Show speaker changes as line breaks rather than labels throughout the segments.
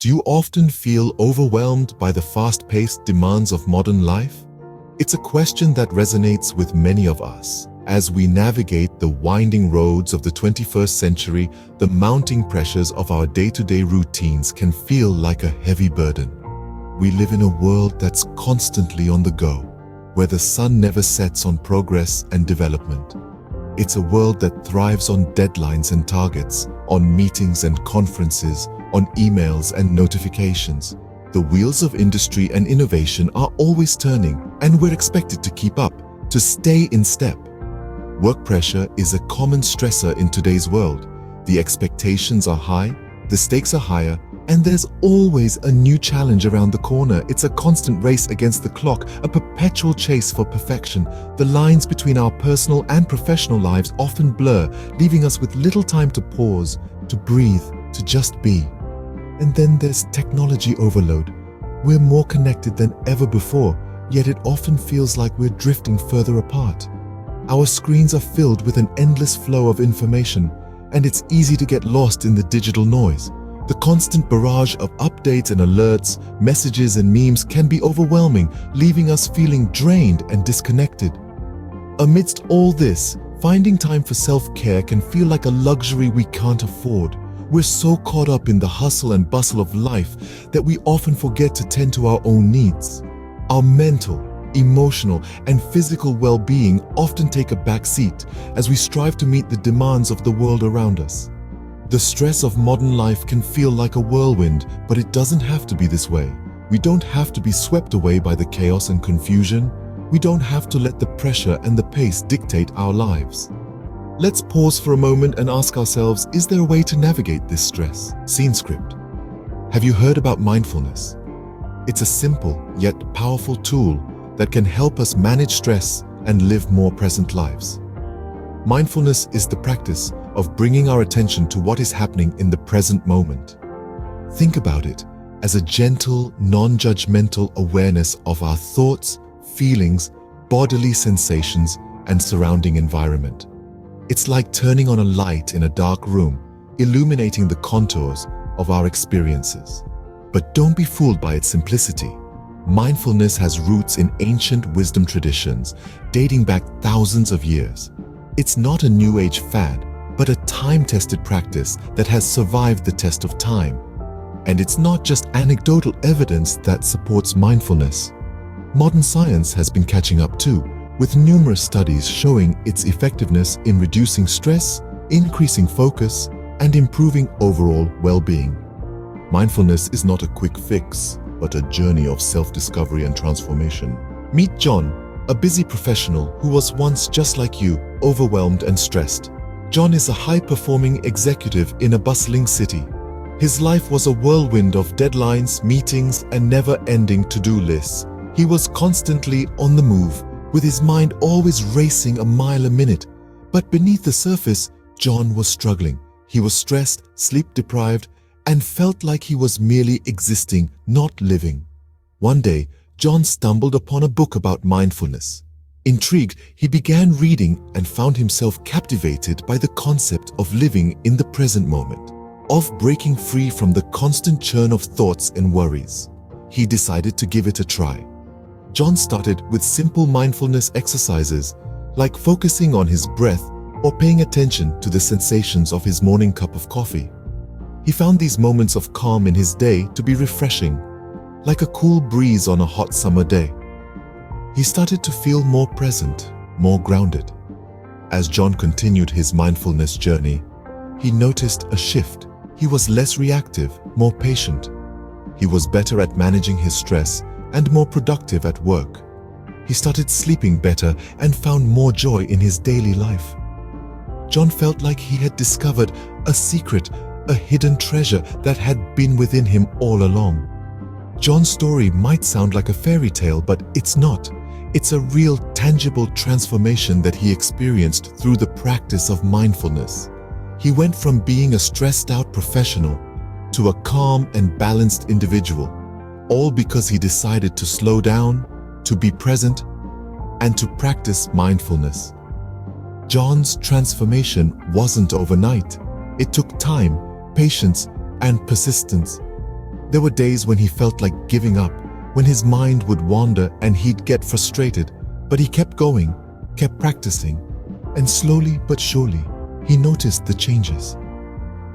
Do you often feel overwhelmed by the fast-paced demands of modern life? It's a question that resonates with many of us. As we navigate the winding roads of the 21st century, the mounting pressures of our day-to-day routines can feel like a heavy burden. We live in a world that's constantly on the go, where the sun never sets on progress and development. It's a world that thrives on deadlines and targets, on meetings and conferences, on emails and notifications. The wheels of industry and innovation are always turning, and we're expected to keep up, to stay in step. Work pressure is a common stressor in today's world. The expectations are high, the stakes are higher, and there's always a new challenge around the corner. It's a constant race against the clock, a perpetual chase for perfection. The lines between our personal and professional lives often blur, leaving us with little time to pause, to breathe, to just be. And then there's technology overload. We're more connected than ever before, yet it often feels like we're drifting further apart. Our screens are filled with an endless flow of information, and it's easy to get lost in the digital noise. The constant barrage of updates and alerts, messages and memes can be overwhelming, leaving us feeling drained and disconnected. Amidst all this, finding time for self-care can feel like a luxury we can't afford. We're so caught up in the hustle and bustle of life that we often forget to tend to our own needs. Our mental, emotional, and physical well-being often take a back seat as we strive to meet the demands of the world around us. The stress of modern life can feel like a whirlwind, but it doesn't have to be this way. We don't have to be swept away by the chaos and confusion. We don't have to let the pressure and the pace dictate our lives. Let's pause for a moment and ask ourselves, is there a way to navigate this stress? Scene script. Have you heard about mindfulness? It's a simple yet powerful tool that can help us manage stress and live more present lives. Mindfulness is the practice of bringing our attention to what is happening in the present moment. Think about it as a gentle, non-judgmental awareness of our thoughts, feelings, bodily sensations, and surrounding environment. It's like turning on a light in a dark room, illuminating the contours of our experiences. But don't be fooled by its simplicity. Mindfulness has roots in ancient wisdom traditions dating back thousands of years. It's not a new age fad, but a time-tested practice that has survived the test of time. And it's not just anecdotal evidence that supports mindfulness. Modern science has been catching up too, with numerous studies showing its effectiveness in reducing stress, increasing focus, and improving overall well-being. Mindfulness is not a quick fix, but a journey of self-discovery and transformation. Meet John, a busy professional who was once just like you, overwhelmed and stressed. John is a high-performing executive in a bustling city. His life was a whirlwind of deadlines, meetings, and never-ending to-do lists. He was constantly on the move, with his mind always racing a mile a minute. But beneath the surface, John was struggling. He was stressed, sleep-deprived, and felt like he was merely existing, not living. One day, John stumbled upon a book about mindfulness. Intrigued, he began reading and found himself captivated by the concept of living in the present moment, of breaking free from the constant churn of thoughts and worries. He decided to give it a try. John started with simple mindfulness exercises, like focusing on his breath or paying attention to the sensations of his morning cup of coffee. He found these moments of calm in his day to be refreshing, like a cool breeze on a hot summer day. He started to feel more present, more grounded. As John continued his mindfulness journey, he noticed a shift. He was less reactive, more patient. He was better at managing his stress and more productive at work. He started sleeping better and found more joy in his daily life. John felt like he had discovered a secret, a hidden treasure that had been within him all along. John's story might sound like a fairy tale, but it's not. It's a real, tangible transformation that he experienced through the practice of mindfulness. He went from being a stressed-out professional to a calm and balanced individual, all because he decided to slow down, to be present, and to practice mindfulness. John's transformation wasn't overnight. It took time, patience, and persistence. There were days when he felt like giving up, when his mind would wander and he'd get frustrated, but he kept going, kept practicing, and slowly but surely, he noticed the changes.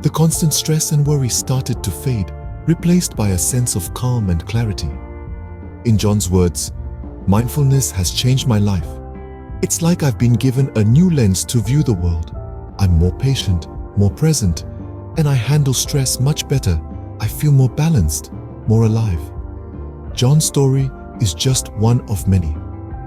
The constant stress and worry started to fade, replaced by a sense of calm and clarity. In John's words, mindfulness has changed my life. It's like I've been given a new lens to view the world. I'm more patient, more present, and I handle stress much better. I feel more balanced, more alive. John's story is just one of many.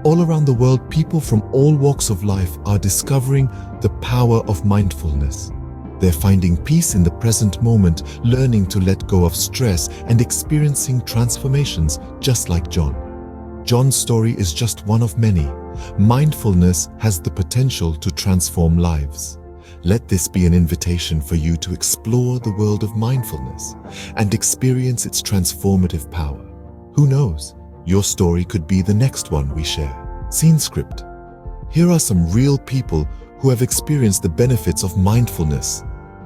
All around the world, people from all walks of life are discovering the power of mindfulness. They're finding peace in the present moment, learning to let go of stress and experiencing transformations just like John. John's story is just one of many. Mindfulness has the potential to transform lives. Let this be an invitation for you to explore the world of mindfulness and experience its transformative power. Who knows? Your story could be the next one we share. Scene script. Here are some real people who have experienced the benefits of mindfulness.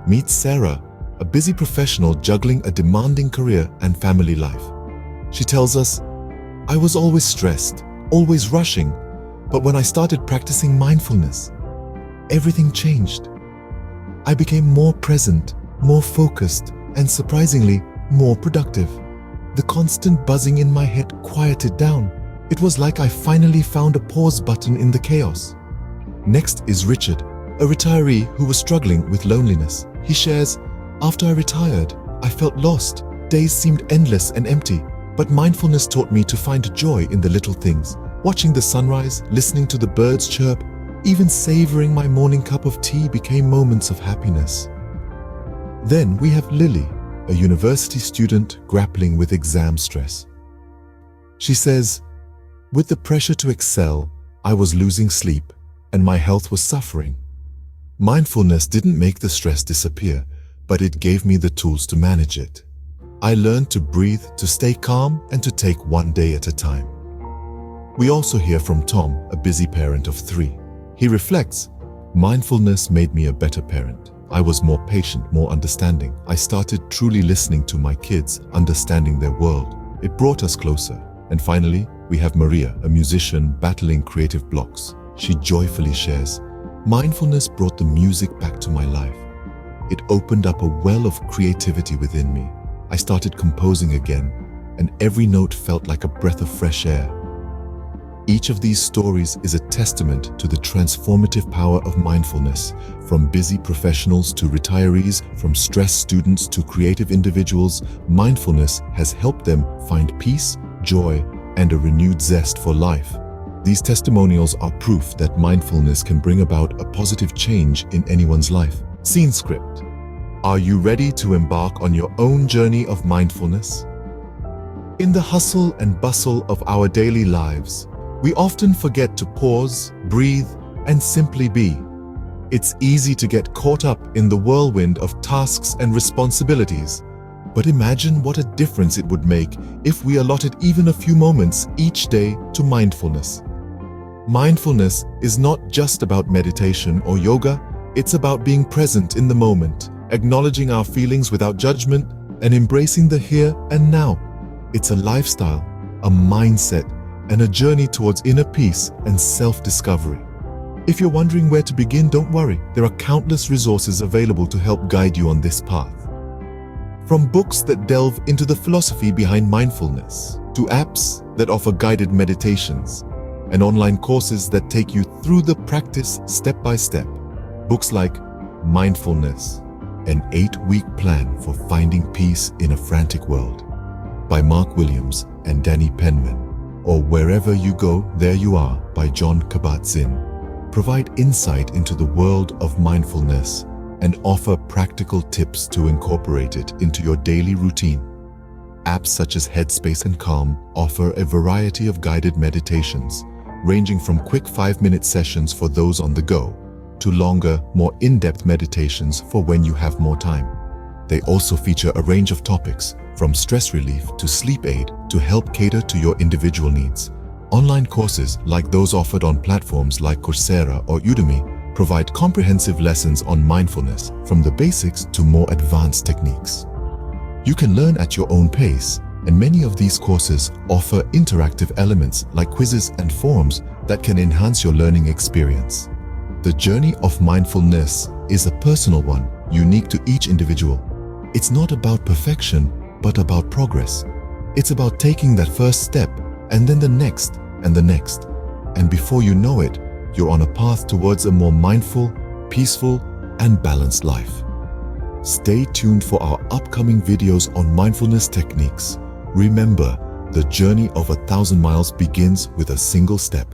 Meet Sarah, a busy professional juggling a demanding career and family life. She tells us, "I was always stressed, always rushing, but when I started practicing mindfulness, everything changed. I became more present, more focused, and surprisingly, more productive. The constant buzzing in my head quieted down. It was like I finally found a pause button in the chaos." Next is Richard, a retiree who was struggling with loneliness. He shares, "After I retired, I felt lost. Days seemed endless and empty, but mindfulness taught me to find joy in the little things. Watching the sunrise, listening to the birds chirp, even savoring my morning cup of tea became moments of happiness." Then we have Lily, a university student grappling with exam stress. She says, "With the pressure to excel, I was losing sleep and my health was suffering. Mindfulness didn't make the stress disappear, but it gave me the tools to manage it. I learned to breathe, to stay calm, and to take one day at a time." We also hear from Tom, a busy parent of 3. He reflects, "Mindfulness made me a better parent. I was more patient, more understanding. I started truly listening to my kids, understanding their world. It brought us closer." And finally, we have Maria, a musician battling creative blocks. She joyfully shares, "Mindfulness brought the music back to my life. It opened up a well of creativity within me. I started composing again, and every note felt like a breath of fresh air." Each of these stories is a testament to the transformative power of mindfulness. From busy professionals to retirees, from stressed students to creative individuals, mindfulness has helped them find peace, joy, and a renewed zest for life. These testimonials are proof that mindfulness can bring about a positive change in anyone's life. Scene script. Are you ready to embark on your own journey of mindfulness? In the hustle and bustle of our daily lives, we often forget to pause, breathe, and simply be. It's easy to get caught up in the whirlwind of tasks and responsibilities. But imagine what a difference it would make if we allotted even a few moments each day to mindfulness. Mindfulness is not just about meditation or yoga, it's about being present in the moment, acknowledging our feelings without judgment, and embracing the here and now. It's a lifestyle, a mindset, and a journey towards inner peace and self-discovery. If you're wondering where to begin, don't worry. There are countless resources available to help guide you on this path. From books that delve into the philosophy behind mindfulness, to apps that offer guided meditations, and online courses that take you through the practice step by step. Books like Mindfulness, an 8-week plan for finding peace in a frantic world, by Mark Williams and Danny Penman, or Wherever You Go, There You Are, by John Kabat-Zinn, provide insight into the world of mindfulness and offer practical tips to incorporate it into your daily routine. Apps such as Headspace and Calm offer a variety of guided meditations, ranging from quick 5-minute sessions for those on the go, to longer, more in-depth meditations for when you have more time. They also feature a range of topics, from stress relief to sleep aid, to help cater to your individual needs. Online courses like those offered on platforms like Coursera or Udemy provide comprehensive lessons on mindfulness, from the basics to more advanced techniques. You can learn at your own pace, and many of these courses offer interactive elements like quizzes and forums that can enhance your learning experience. The journey of mindfulness is a personal one, unique to each individual. It's not about perfection, but about progress. It's about taking that first step, and then the next, and the next. And before you know it, you're on a path towards a more mindful, peaceful, and balanced life. Stay tuned for our upcoming videos on mindfulness techniques. Remember, the journey of 1,000 miles begins with a single step.